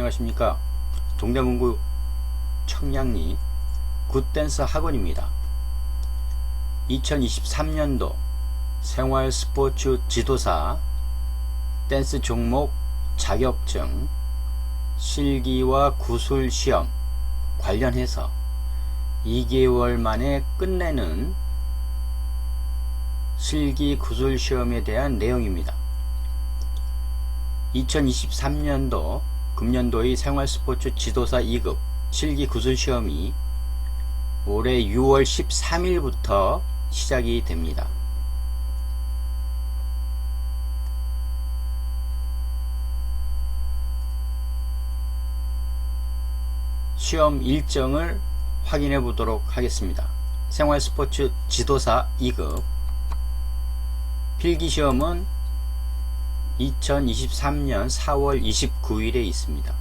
안녕하십니까. 동대문구 청량리 굿댄스 학원입니다. 2023년도 생활스포츠 지도사 댄스 종목 자격증 실기와 구술 시험 관련해서 2개월 만에 끝내는 실기 구술 시험에 대한 내용입니다. 2023년도 금년도의 생활스포츠 지도사 2급 실기 구술 시험이 올해 6월 13일부터 시작이 됩니다. 시험 일정을 확인해 보도록 하겠습니다. 생활스포츠 지도사 2급 필기시험은 2023년 4월 29일에 있습니다.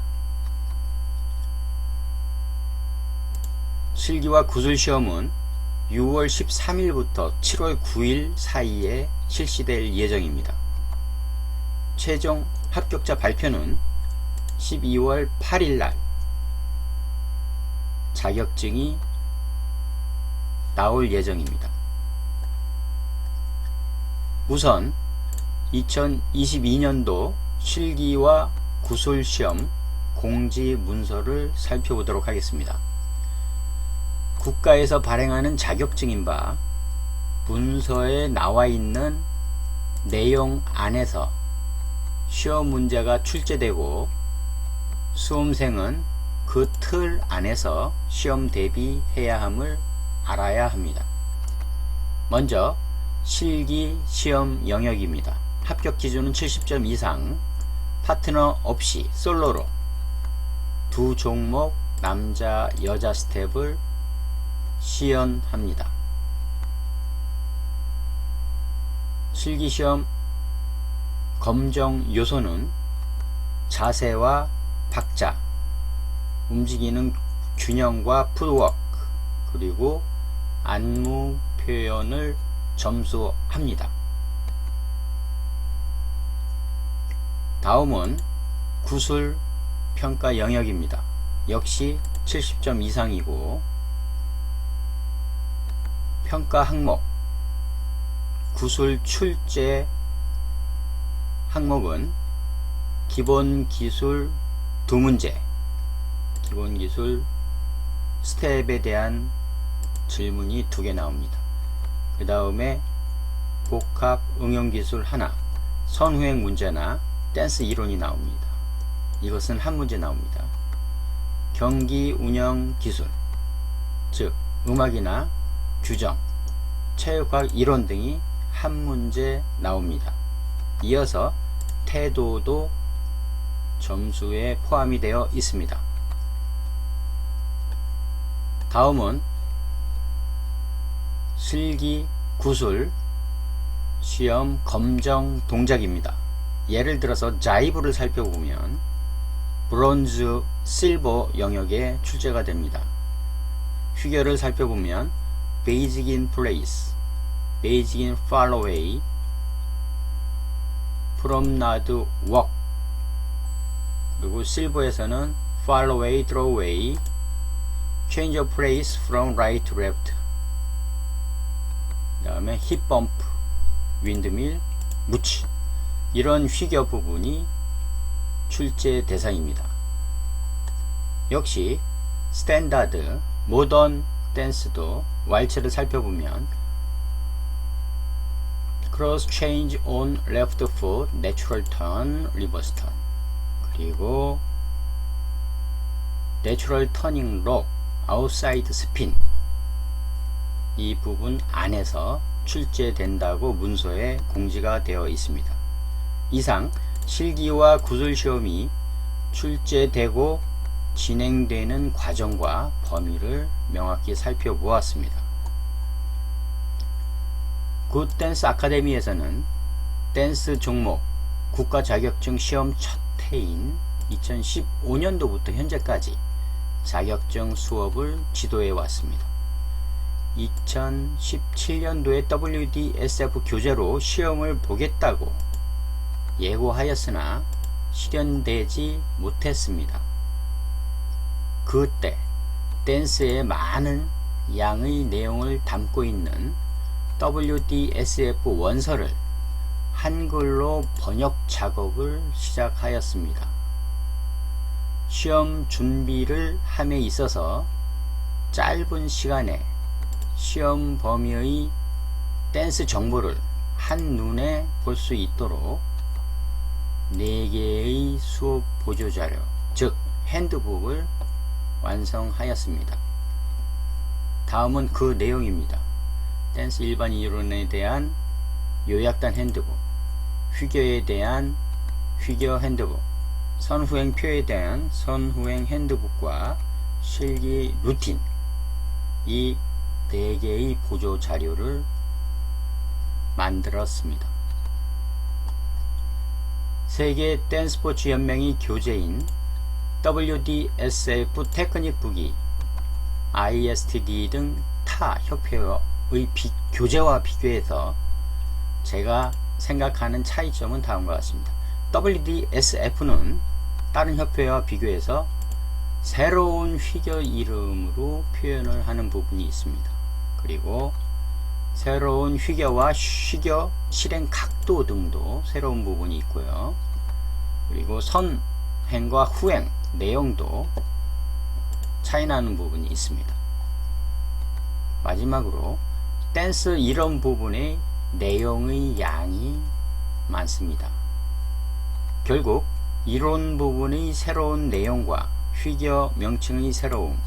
실기와 구술시험은 6월 13일부터 7월 9일 사이에 실시될 예정입니다. 최종 합격자 발표는 12월 8일날 자격증이 나올 예정입니다. 우선 2022년도 실기와 구술시험 공지 문서를 살펴보도록 하겠습니다. 국가에서 발행하는 자격증인 바 문서에 나와 있는 내용 안에서 시험 문제가 출제되고 수험생은 그 틀 안에서 시험 대비해야 함을 알아야 합니다. 먼저 실기 시험 영역입니다. 합격 기준은 70점 이상, 파트너 없이 솔로로 두 종목 남자 여자 스텝을 시연합니다. 실기시험 검정 요소는 자세와 박자, 움직이는 균형과 풋워크, 그리고 안무 표현을 점수합니다. 다음은 구술 평가 영역입니다. 역시 70점 이상이고 평가 항목 구술 출제 항목은 기본 기술 2문제, 기본 기술 스텝에 대한 질문이 2개 나옵니다. 그 다음에 복합 응용기술 하나, 선후행 문제나 댄스 이론이 나옵니다. 이것은 한 문제 나옵니다. 경기 운영 기술, 즉 음악이나 규정, 체육학 이론 등이 한 문제 나옵니다. 이어서 태도도 점수에 포함이 되어 있습니다. 다음은 실기 구술 시험 검정 동작입니다. 예를 들어서 자이브를 살펴보면 브론즈, 실버 영역에 출제가 됩니다. 휘결을 살펴보면 베이직 인 플레이스, 베이직 인 팔로웨이, 프롬나드 웍, 그리고 실버에서는 팔로웨이, 드로웨이, 체인지 오브 플레이스 from right to left, 그 다음에 힙범프, 윈드밀, 무치, 이런 휘겨 부분이 출제 대상입니다. 역시 스탠다드, 모던 댄스도 왈츠를 살펴보면 크로스 체인지 on left foot, 내추럴 턴, 리버스 턴, 그리고 내추럴 터닝 록, 아웃사이드 스핀, 이 부분 안에서 출제된다고 문서에 공지가 되어 있습니다. 이상 실기와 구술 시험이 출제되고 진행되는 과정과 범위를 명확히 살펴보았습니다. 굿댄스 아카데미에서는 댄스 종목 국가 자격증 시험 첫 해인 2015년도부터 현재까지 자격증 수업을 지도해 왔습니다. 2017년도에 WDSF 교재로 시험을 보겠다고 예고하였으나 실현되지 못했습니다. 그때 댄스의 많은 양의 내용을 담고 있는 WDSF 원서를 한글로 번역 작업을 시작하였습니다. 시험 준비를 함에 있어서 짧은 시간에 시험 범위의 댄스 정보를 한눈에 볼 수 있도록 4개의 수업 보조자료, 즉 핸드북을 완성하였습니다. 다음은 그 내용입니다. 댄스 일반 이론에 대한 요약단 핸드북, 휘겨에 대한 휘겨 핸드북, 선후행표에 대한 선후행 핸드북과 실기 루틴, 이 4개의 보조 자료를 만들었습니다. 세계 댄스포츠 연맹의 교재인 WDSF 테크닉북이 ISTD 등 타 협회의 교재와 비교해서 제가 생각하는 차이점은 다음과 같습니다. WDSF는 다른 협회와 비교해서 새로운 휘겨 이름으로 표현을 하는 부분이 있습니다. 그리고 새로운 휘겨와 휘겨 실행 각도 등도 새로운 부분이 있고요. 그리고 선행과 후행 내용도 차이나는 부분이 있습니다. 마지막으로 댄스 이론 부분의 내용의 양이 많습니다. 결국 이론 부분의 새로운 내용과 휘겨 명칭의 새로움,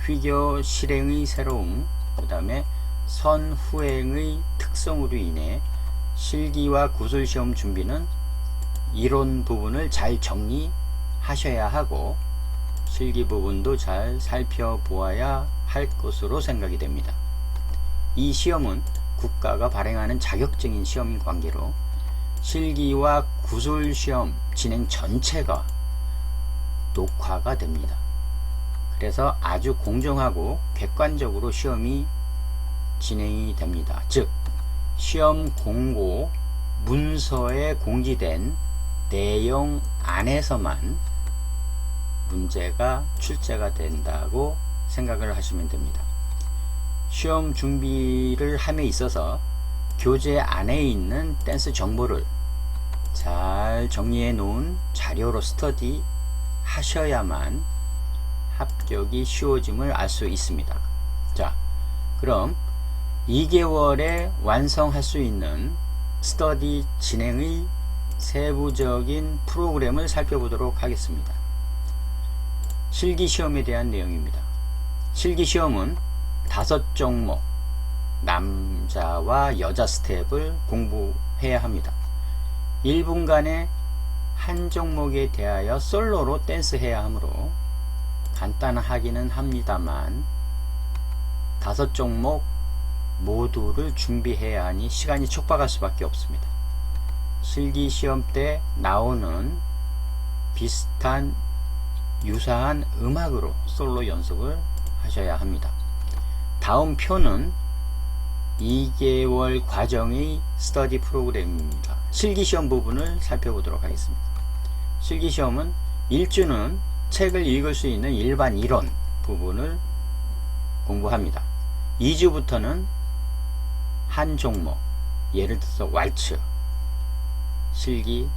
휘겨 실행의 새로움, 그 다음에 선후행의 특성으로 인해 실기와 구술시험 준비는 이론 부분을 잘 정리하셔야 하고 실기 부분도 잘 살펴보아야 할 것으로 생각이 됩니다. 이 시험은 국가가 발행하는 자격증인 시험인 관계로 실기와 구술시험 진행 전체가 녹화가 됩니다. 그래서 아주 공정하고 객관적으로 시험이 진행이 됩니다. 즉 시험 공고 문서에 공지된 내용 안에서만 문제가 출제가 된다고 생각을 하시면 됩니다. 시험 준비를 함에 있어서 교재 안에 있는 댄스 정보를 잘 정리해 놓은 자료로 스터디 하셔야만 합격이 쉬워짐을 알 수 있습니다. 자, 그럼 2개월에 완성할 수 있는 스터디 진행의 세부적인 프로그램을 살펴보도록 하겠습니다. 실기시험에 대한 내용입니다. 실기시험은 5종목 남자와 여자 스텝을 공부해야 합니다. 1분간에 한 종목에 대하여 솔로로 댄스해야 하므로 간단하기는 합니다만 5종목 모두를 준비해야 하니 시간이 촉박할 수밖에 없습니다. 실기시험 때 나오는 비슷한 유사한 음악으로 솔로 연습을 하셔야 합니다. 다음 표는 2개월 과정의 스터디 프로그램입니다. 실기시험 부분을 살펴보도록 하겠습니다. 실기시험은 1주는 책을 읽을 수 있는 일반 이론 부분을 공부합니다. 2주부터는 한 종목, 예를 들어서 왈츠, 실기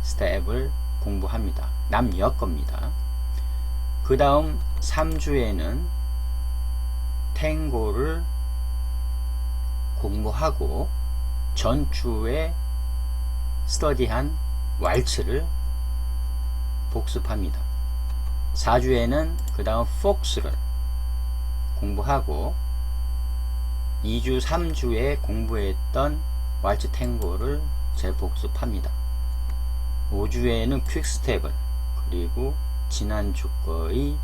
스텝을 공부합니다. 남여겁니다. 그 다음 3주에는 탱고를 공부하고 전주에 스터디한 왈츠를 복습합니다. 4주에는 그 다음 폭스를 공부하고 2주 3주에 공부했던 왈츠 탱고를 재복습합니다. 5주에는 퀵스텝을 그리고 지난주 거의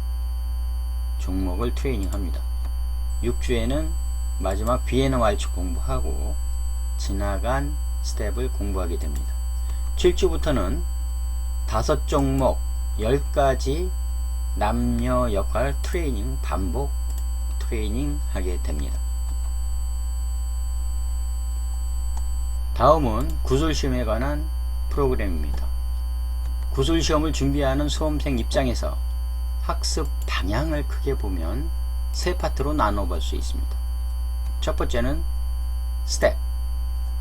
종목을 트레이닝합니다. 6주에는 마지막 비에나 왈츠 공부하고 지나간 스텝을 공부하게 됩니다. 7주부터는 5종목 10가지 남녀 역할 트레이닝 반복 트레이닝 하게 됩니다. 다음은 구술시험에 관한 프로그램입니다. 구술시험을 준비하는 수험생 입장에서 학습 방향을 크게 보면 세 파트로 나눠볼 수 있습니다. 첫 번째는 스텝,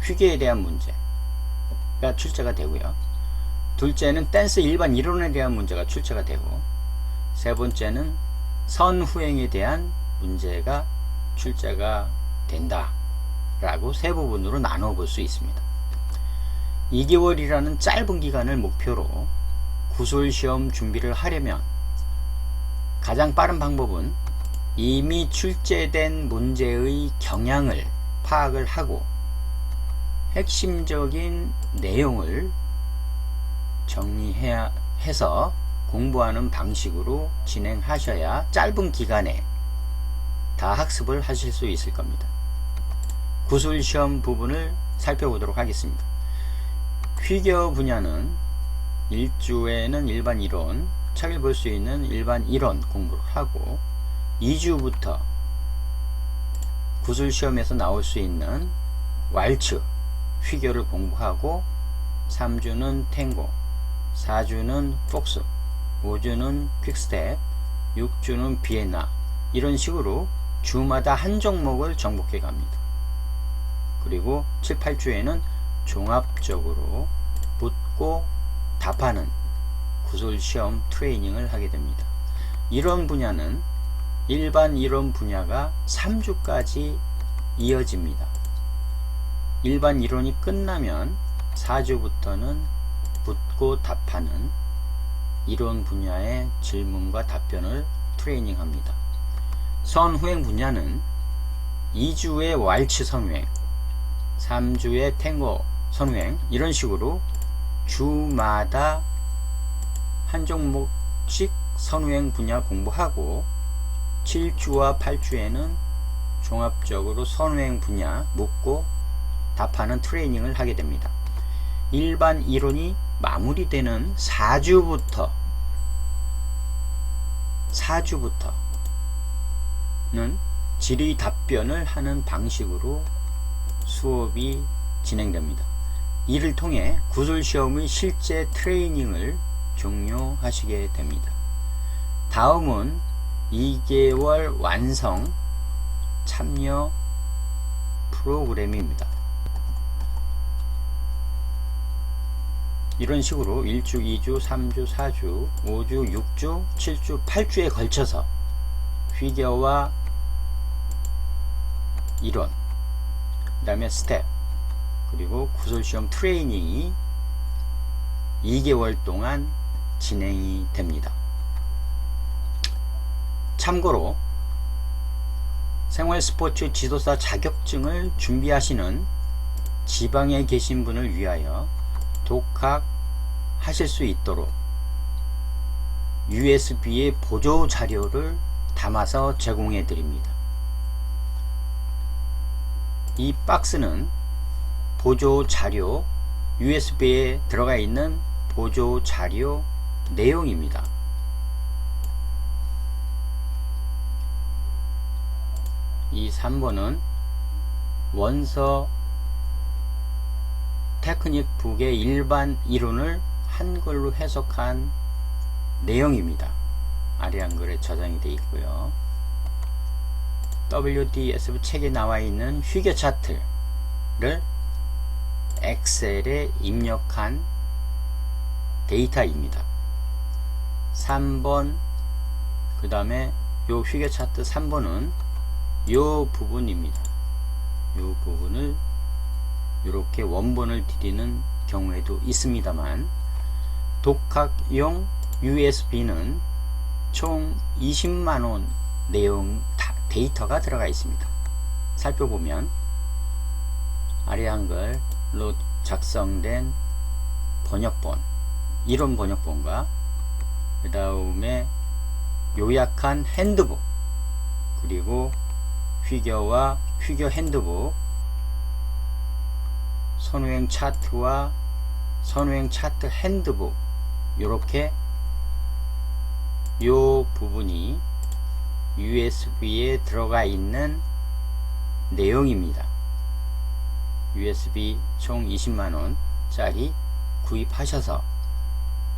휘계에 대한 문제가 출제가 되고요. 둘째는 댄스 일반 이론에 대한 문제가 출제가 되고, 세 번째는 선후행에 대한 문제가 출제가 된다 라고 세 부분으로 나눠 볼 수 있습니다. 2개월이라는 짧은 기간을 목표로 구술시험 준비를 하려면 가장 빠른 방법은 이미 출제된 문제의 경향을 파악을 하고 핵심적인 내용을 정리해서 공부하는 방식으로 진행하셔야 짧은 기간에 다 학습을 하실 수 있을 겁니다. 구술시험 부분을 살펴보도록 하겠습니다. 휘겨 분야는 1주에는 일반 이론, 책을 볼 수 있는 일반 이론 공부를 하고 2주부터 구술시험에서 나올 수 있는 왈츠, 휘겨를 공부하고 3주는 탱고, 4주는 폭스, 5주는 퀵스텝, 6주는 비엔나, 이런 식으로 주마다 한 종목을 정복해 갑니다. 그리고 7, 8주에는 종합적으로 묻고 답하는 구술시험 트레이닝을 하게 됩니다. 이론 분야는 일반 이론 분야가 3주까지 이어집니다. 일반 이론이 끝나면 4주부터는 묻고 답하는 이론 분야의 질문과 답변을 트레이닝합니다. 선후행 분야는 2주의 왈츠 선후행, 3주의 탱고 선후행, 이런 식으로 주마다 한 종목씩 선후행 분야 공부하고 7주와 8주에는 종합적으로 선후행 분야 묻고 답하는 트레이닝을 하게 됩니다. 일반 이론이 마무리되는 4주부터는 질의 답변을 하는 방식으로 수업이 진행됩니다. 이를 통해 구술시험의 실제 트레이닝을 종료하시게 됩니다. 다음은 2개월 완성 참여 프로그램입니다. 이런 식으로 1주, 2주, 3주, 4주, 5주, 6주, 7주, 8주에 걸쳐서 휘겨와 이론, 그 다음에 스텝, 그리고 구술시험 트레이닝이 2개월 동안 진행이 됩니다. 참고로 생활스포츠 지도사 자격증을 준비하시는 지방에 계신 분을 위하여 독학 하실 수 있도록 USB의 보조 자료를 담아서 제공해 드립니다. 이 박스는 보조 자료, USB에 들어가 있는 보조 자료 내용입니다. 이 3번은 원서 테크닉북의 일반 이론을 한글로 해석한 내용입니다. 아래 한글에 저장이 되어 있고요. WDSF 책에 나와 있는 휘겨 차트를 엑셀에 입력한 데이터입니다. 3번, 그 다음에 요 휘겨 차트 3번은 요 부분입니다. 요 부분을 이렇게 원본을 디디는 경우에도 있습니다만, 독학용 USB는 총 20만원 내용 데이터가 들어가 있습니다. 살펴보면 아래 한글로 작성된 번역본, 이론 번역본과 그 다음에 요약한 핸드북, 그리고 휘겨와 휘겨 핸드북, 선후행 차트와 선후행 차트 핸드북, 요렇게 요 부분이 USB에 들어가 있는 내용입니다. USB 총 20만원 짜리 구입하셔서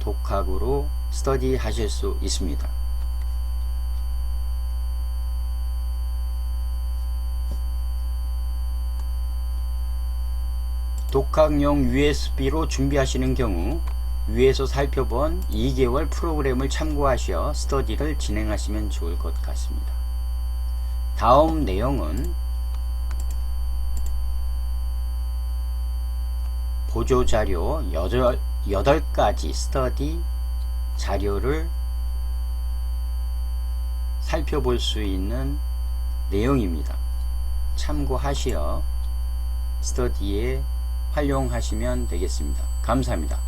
독학으로 스터디 하실 수 있습니다. 독학용 USB로 준비하시는 경우 위에서 살펴본 2개월 프로그램을 참고하셔 스터디를 진행하시면 좋을 것 같습니다. 다음 내용은 보조자료 8가지 스터디 자료를 살펴볼 수 있는 내용입니다. 참고하시어 스터디에 활용하시면 되겠습니다. 감사합니다.